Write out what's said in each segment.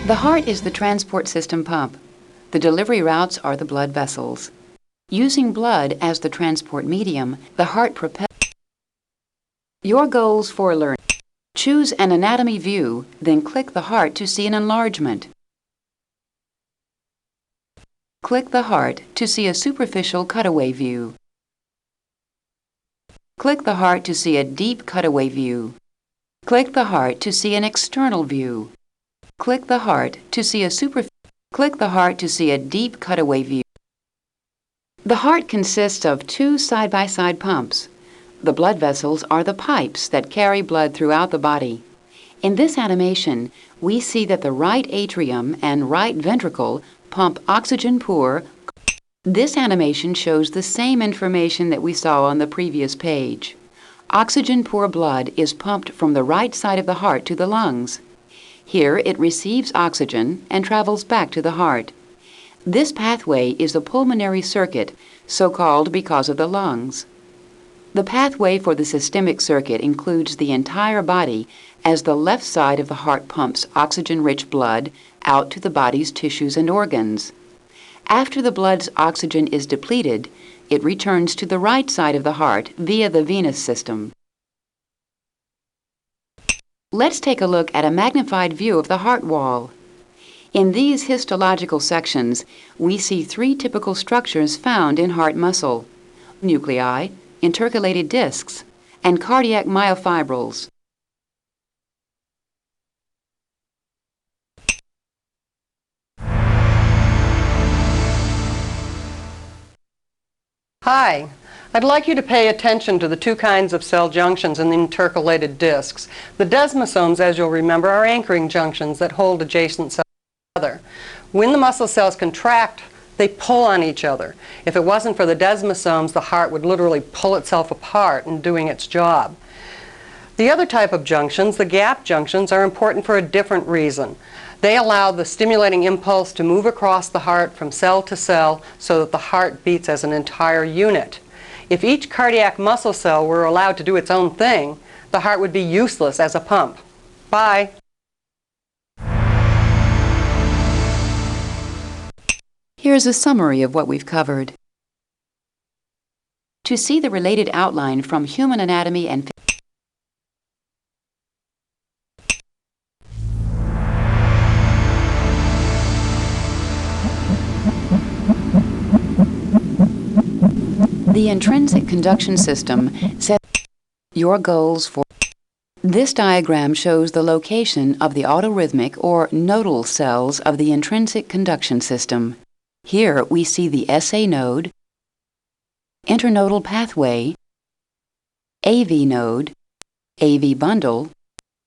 The heart is the transport system pump. The delivery routes are the blood vessels. Using blood as the transport medium, the heart propels. Your goals for learning. Choose an anatomy view, then click the heart to see an enlargement. Click the heart to see a superficial cutaway view. Click the heart to see a deep cutaway view. Click the heart to see an external view. Click the heart to see a deep cutaway view. The heart consists of two side-by-side pumps. The blood vessels are the pipes that carry blood throughout the body. In this animation, we see that the right atrium and right ventricle pump oxygen-poor. This animation shows the same information that we saw on the previous page. Oxygen-poor blood is pumped from the right side of the heart to the lungs. Here it receives oxygen and travels back to the heart. This pathway is a pulmonary circuit, so called because of the lungs. The pathway for the systemic circuit includes the entire body, as the left side of the heart pumps oxygen-rich blood out to the body's tissues and organs. After the blood's oxygen is depleted, it returns to the right side of the heart via the venous system. Let's take a look at a magnified view of the heart wall. In these histological sections, we see three typical structures found in heart muscle: nuclei, intercalated discs, and cardiac myofibrils. Hi, I'd like you to pay attention to the two kinds of cell junctions in the intercalated discs. The desmosomes, as you'll remember, are anchoring junctions that hold adjacent cells together. When the muscle cells contract, they pull on each other. If it wasn't for the desmosomes, the heart would literally pull itself apart in doing its job. The other type of junctions, the gap junctions, are important for a different reason. They allow the stimulating impulse to move across the heart from cell to cell so that the heart beats as an entire unit. If each cardiac muscle cell were allowed to do its own thing, the heart would be useless as a pump. Bye. Here's a summary of what we've covered. To see the related outline from human anatomy and the intrinsic conduction system sets your goals for. This diagram shows the location of the autorhythmic or nodal cells of the intrinsic conduction system. Here we see the SA node, internodal pathway, AV node, AV bundle,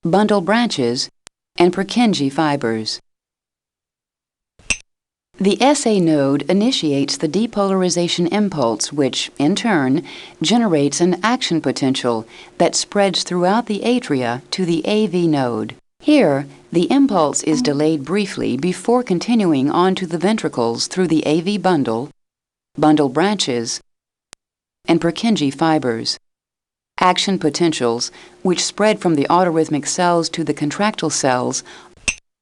bundle branches, and Purkinje fibers. The SA node initiates the depolarization impulse, which, in turn, generates an action potential that spreads throughout the atria to the AV node. Here, the impulse is delayed briefly before continuing on to the ventricles through the AV bundle, bundle branches, and Purkinje fibers. Action potentials, which spread from the autorhythmic cells to the contractile cells.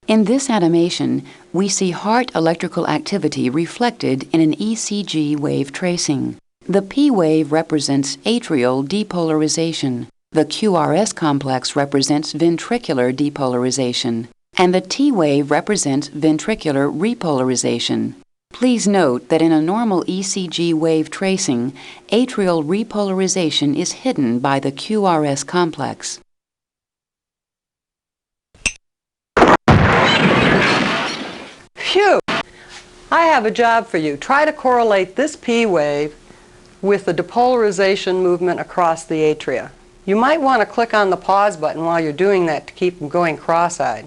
In this animation, we see heart electrical activity reflected in an ECG wave tracing. The P wave represents atrial depolarization, the QRS complex represents ventricular depolarization, and the T wave represents ventricular repolarization. Please note that in a normal ECG wave tracing, atrial repolarization is hidden by the QRS complex. Phew! I have a job for you. Try to correlate this P wave with the depolarization movement across the atria. You might want to click on the pause button while you're doing that to keep them going cross-eyed.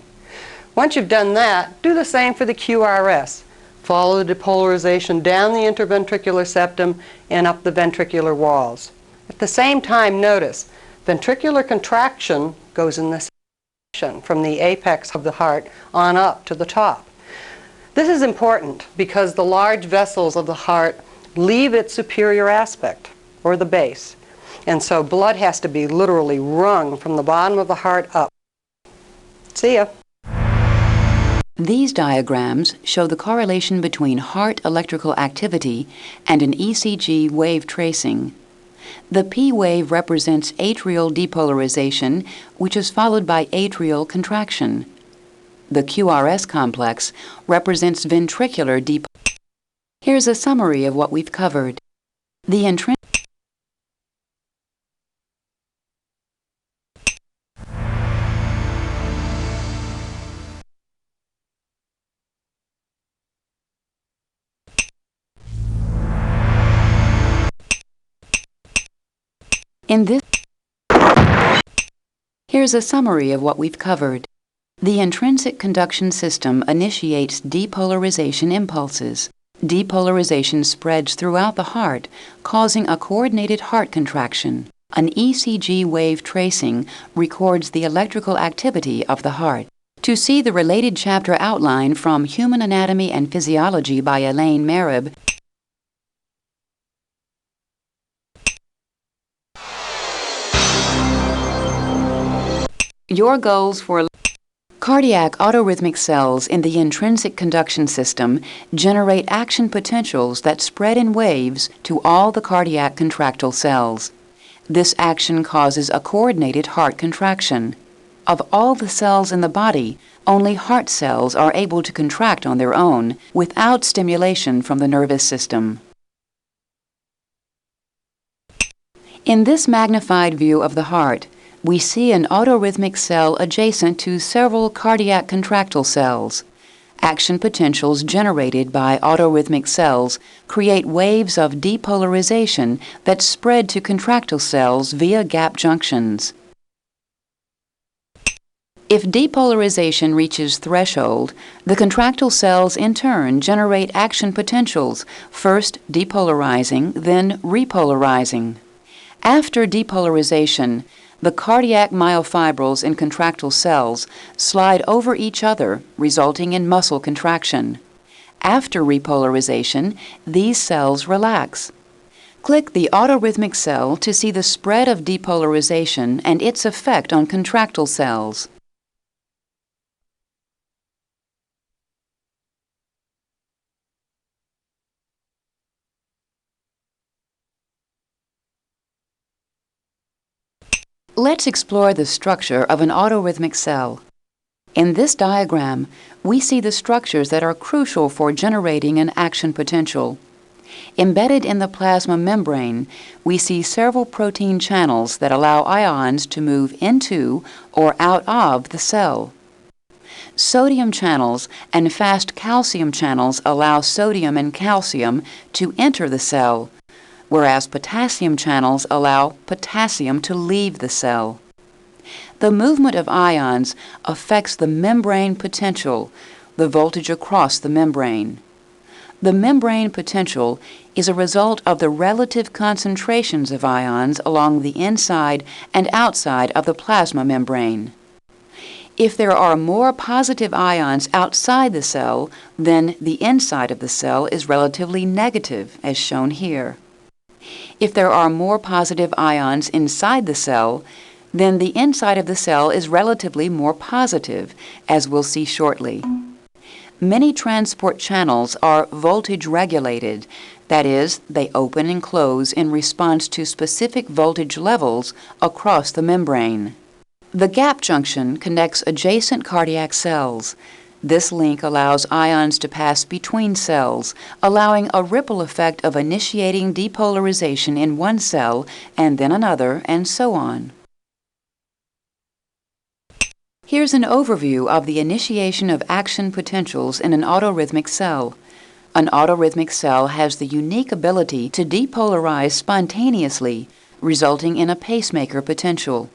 Once you've done that, do the same for the QRS. Follow the depolarization down the interventricular septum and up the ventricular walls. At the same time, notice, ventricular contraction goes in this direction from the apex of the heart on up to the top. This is important because the large vessels of the heart leave its superior aspect, or the base. And so blood has to be literally wrung from the bottom of the heart up. See ya. These diagrams show the correlation between heart electrical activity and an ECG wave tracing. The P wave represents atrial depolarization, which is followed by atrial contraction. The QRS complex represents ventricular depolarization. Here's a summary of what we've covered. The intrinsic Here's a summary of what we've covered. The intrinsic conduction system initiates depolarization impulses. Depolarization spreads throughout the heart, causing a coordinated heart contraction. An ECG wave tracing records the electrical activity of the heart. To see the related chapter outline from Human Anatomy and Physiology by Elaine Merib, your goals for cardiac autorhythmic cells in the intrinsic conduction system generate action potentials that spread in waves to all the cardiac contractile cells. This action causes a coordinated heart contraction. Of all the cells in the body, only heart cells are able to contract on their own without stimulation from the nervous system. In this magnified view of the heart, we see an autorhythmic cell adjacent to several cardiac contractile cells. Action potentials generated by autorhythmic cells create waves of depolarization that spread to contractile cells via gap junctions. If depolarization reaches threshold, the contractile cells in turn generate action potentials, first depolarizing, then repolarizing. After depolarization, the cardiac myofibrils in contractile cells slide over each other, resulting in muscle contraction. After repolarization, these cells relax. Click the autorhythmic cell to see the spread of depolarization and its effect on contractile cells. Let's explore the structure of an autorhythmic cell. In this diagram, we see the structures that are crucial for generating an action potential. Embedded in the plasma membrane, we see several protein channels that allow ions to move into or out of the cell. Sodium channels and fast calcium channels allow sodium and calcium to enter the cell, whereas potassium channels allow potassium to leave the cell. The movement of ions affects the membrane potential, the voltage across the membrane. The membrane potential is a result of the relative concentrations of ions along the inside and outside of the plasma membrane. If there are more positive ions outside the cell, then the inside of the cell is relatively negative, as shown here. If there are more positive ions inside the cell, then the inside of the cell is relatively more positive, as we'll see shortly. Many transport channels are voltage regulated, that is, they open and close in response to specific voltage levels across the membrane. The gap junction connects adjacent cardiac cells. This link allows ions to pass between cells, allowing a ripple effect of initiating depolarization in one cell and then another, and so on. Here's an overview of the initiation of action potentials in an autorhythmic cell. An autorhythmic cell has the unique ability to depolarize spontaneously, resulting in a pacemaker potential.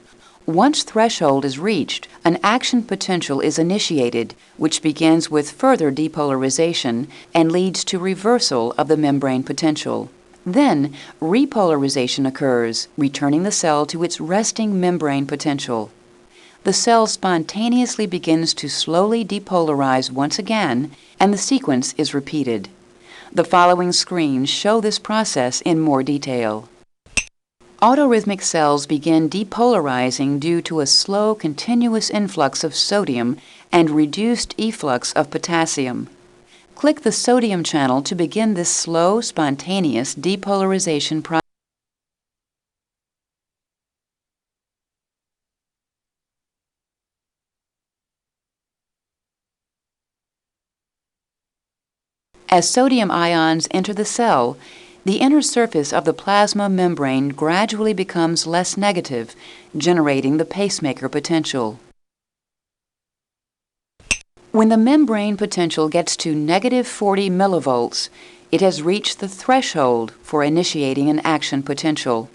Once threshold is reached, an action potential is initiated, which begins with further depolarization and leads to reversal of the membrane potential. Then, repolarization occurs, returning the cell to its resting membrane potential. The cell spontaneously begins to slowly depolarize once again, and the sequence is repeated. The following screens show this process in more detail. Autorhythmic cells begin depolarizing due to a slow, continuous influx of sodium and reduced efflux of potassium. Click the sodium channel to begin this slow, spontaneous depolarization process. As sodium ions enter the cell, the inner surface of the plasma membrane gradually becomes less negative, generating the pacemaker potential. When the membrane potential gets to negative 40 millivolts, it has reached the threshold for initiating an action potential.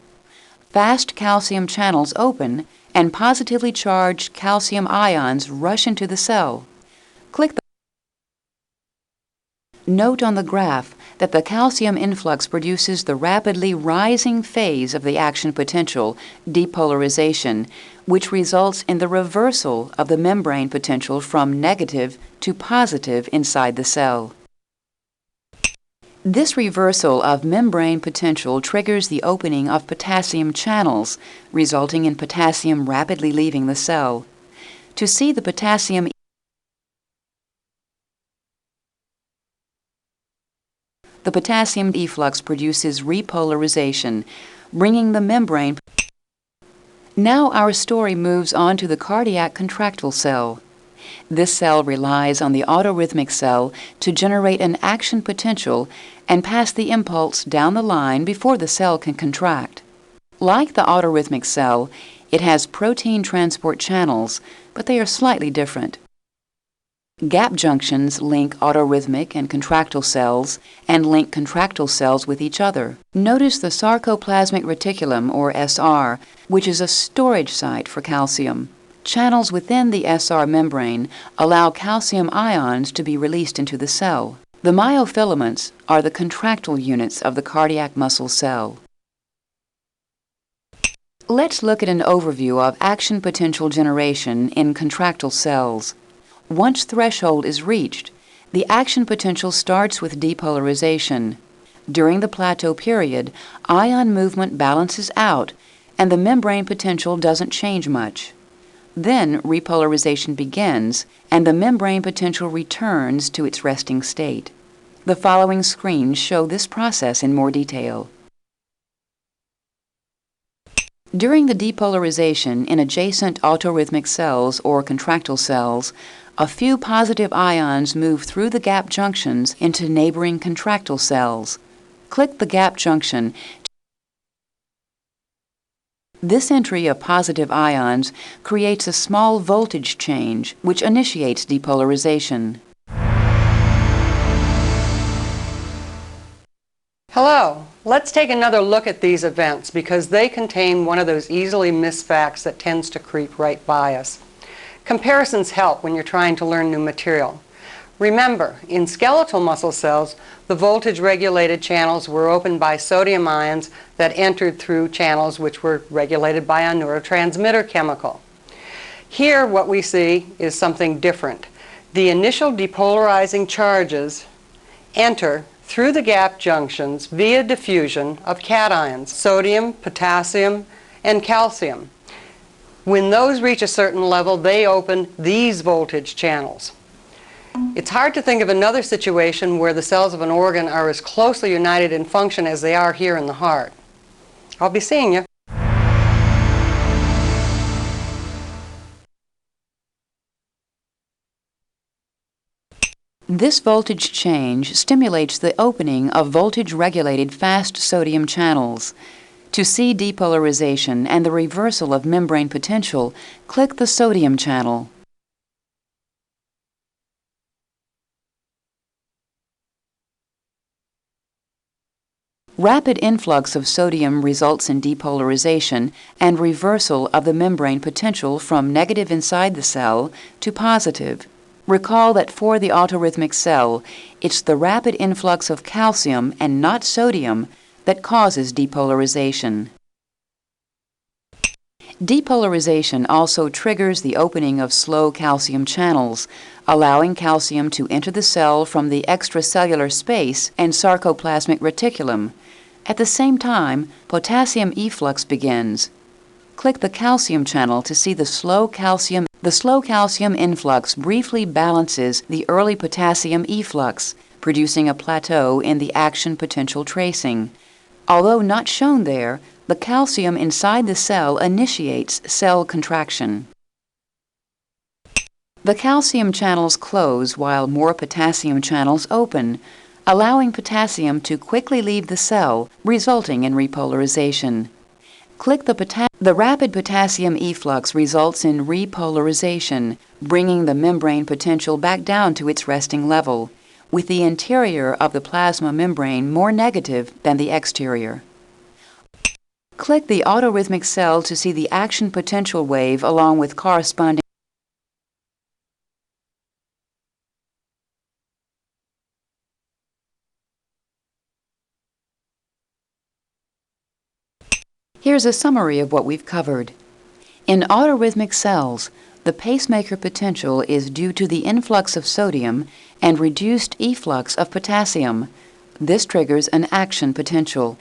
Fast calcium channels open and positively charged calcium ions rush into the cell. Click the Note on the graph that the calcium influx produces the rapidly rising phase of the action potential, depolarization, which results in the reversal of the membrane potential from negative to positive inside the cell. This reversal of membrane potential triggers the opening of potassium channels, resulting in potassium rapidly leaving the cell. To see the potassium efflux produces repolarization, bringing the membrane. Now our story moves on to the cardiac contractile cell. This cell relies on the autorhythmic cell to generate an action potential and pass the impulse down the line before the cell can contract. Like the autorhythmic cell, it has protein transport channels, but they are slightly different. Gap junctions link autorhythmic and contractile cells and link contractile cells with each other. Notice the sarcoplasmic reticulum, or SR, which is a storage site for calcium. Channels within the SR membrane allow calcium ions to be released into the cell. The myofilaments are the contractile units of the cardiac muscle cell. Let's look at an overview of action potential generation in contractile cells. Once threshold is reached, the action potential starts with depolarization. During the plateau period, ion movement balances out and the membrane potential doesn't change much. Then repolarization begins and the membrane potential returns to its resting state. The following screens show this process in more detail. During the depolarization in adjacent autorhythmic cells or contractile cells, a few positive ions move through the gap junctions into neighboring contractile cells. Click the gap junction. This entry of positive ions creates a small voltage change, which initiates depolarization. Hello. Let's take another look at these events because they contain one of those easily missed facts that tends to creep right by us. Comparisons help when you're trying to learn new material. Remember, in skeletal muscle cells, the voltage-regulated channels were opened by sodium ions that entered through channels which were regulated by a neurotransmitter chemical. Here, what we see is something different. The initial depolarizing charges enter through the gap junctions via diffusion of cations, sodium, potassium, and calcium. When those reach a certain level, they open these voltage channels. It's hard to think of another situation where the cells of an organ are as closely united in function as they are here in the heart. I'll be seeing you. This voltage change stimulates the opening of voltage-regulated fast sodium channels. To see depolarization and the reversal of membrane potential, click the sodium channel. Rapid influx of sodium results in depolarization and reversal of the membrane potential from negative inside the cell to positive. Recall that for the autorhythmic cell, it's the rapid influx of calcium and not sodium that causes depolarization. Depolarization also triggers the opening of slow calcium channels, allowing calcium to enter the cell from the extracellular space and sarcoplasmic reticulum. At the same time, potassium efflux begins. Click the calcium channel to see the slow calcium influx briefly balances the early potassium efflux, producing a plateau in the action potential tracing. Although not shown there, the calcium inside the cell initiates cell contraction. The calcium channels close while more potassium channels open, allowing potassium to quickly leave the cell, resulting in repolarization. Click the rapid potassium efflux results in repolarization, bringing the membrane potential back down to its resting level, with the interior of the plasma membrane more negative than the exterior. Click the autorhythmic cell to see the action potential wave along with corresponding Here's a summary of what we've covered. In autorhythmic cells, the pacemaker potential is due to the influx of sodium and reduced efflux of potassium. This triggers an action potential.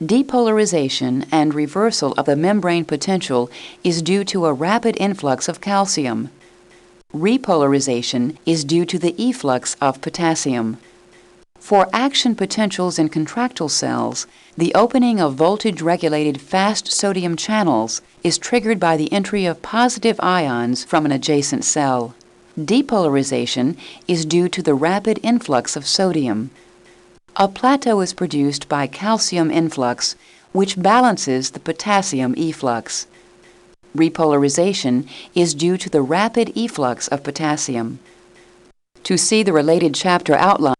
Depolarization and reversal of the membrane potential is due to a rapid influx of calcium. Repolarization is due to the efflux of potassium. For action potentials in contractile cells, the opening of voltage-regulated fast sodium channels is triggered by the entry of positive ions from an adjacent cell. Depolarization is due to the rapid influx of sodium. A plateau is produced by calcium influx, which balances the potassium efflux. Repolarization is due to the rapid efflux of potassium. To see the related chapter outline,